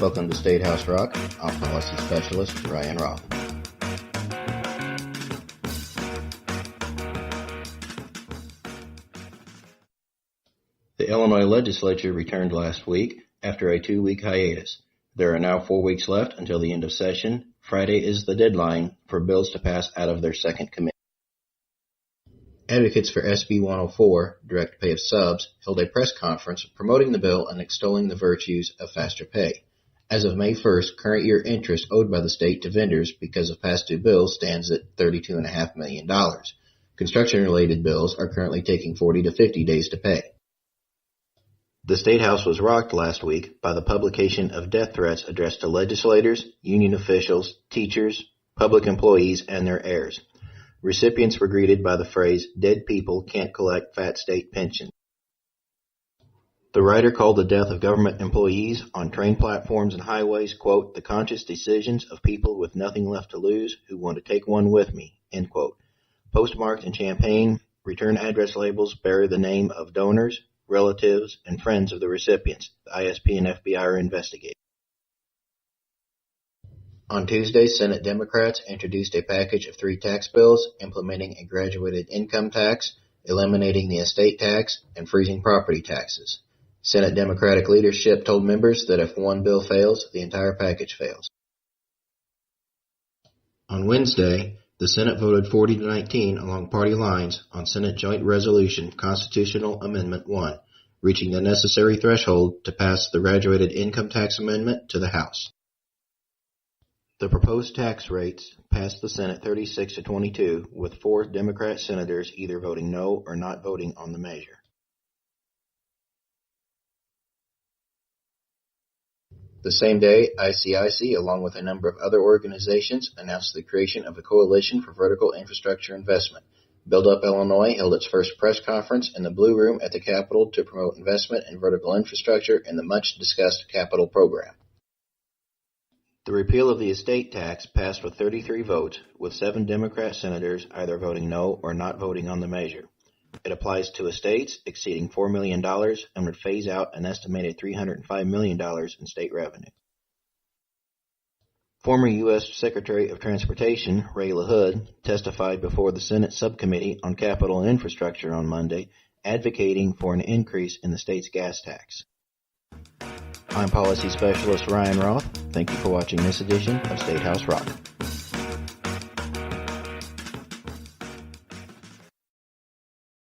Welcome to State House Rock. I'm Policy Specialist Ryan Roth. The Illinois Legislature returned last week after a 2-week hiatus. There are now 4 weeks left until the end of session. Friday is the deadline for bills to pass out of their second committee. Advocates for SB 104, Direct Pay of Subs, held a press conference promoting the bill and extolling the virtues of faster pay. As of May 1st, current year interest owed by the state to vendors because of past due bills stands at $32.5 million. Construction-related bills are currently taking 40 to 50 days to pay. The State House was rocked last week by the publication of death threats addressed to legislators, union officials, teachers, public employees, and their heirs. Recipients were greeted by the phrase, "Dead people can't collect fat state pensions." The writer called the death of government employees on train platforms and highways, quote, "the conscious decisions of people with nothing left to lose who want to take one with me," end quote. Postmarked in champagne, return address labels bear the name of donors, relatives, and friends of the recipients. The ISP and FBI are investigating. On Tuesday, Senate Democrats introduced a package of 3 tax bills implementing a graduated income tax, eliminating the estate tax, and freezing property taxes. Senate Democratic leadership told members that if one bill fails, the entire package fails. On Wednesday, the Senate voted 40 to 19 along party lines on Senate Joint Resolution Constitutional Amendment 1, reaching the necessary threshold to pass the graduated income tax amendment to the House. The proposed tax rates passed the Senate 36 to 22, with 4 Democrat senators either voting no or not voting on the measure. The same day, ICIC, along with a number of other organizations, announced the creation of a coalition for vertical infrastructure investment. Build Up Illinois held its first press conference in the Blue Room at the Capitol to promote investment in vertical infrastructure in the much-discussed capital program. The repeal of the estate tax passed with 33 votes, with 7 Democrat senators either voting no or not voting on the measure. It applies to estates exceeding $4 million and would phase out an estimated $305 million in state revenue. Former U.S. Secretary of Transportation Ray LaHood testified before the Senate Subcommittee on Capital and Infrastructure on Monday, advocating for an increase in the state's gas tax. I'm Policy Specialist Ryan Roth. Thank you for watching this edition of State House Rock.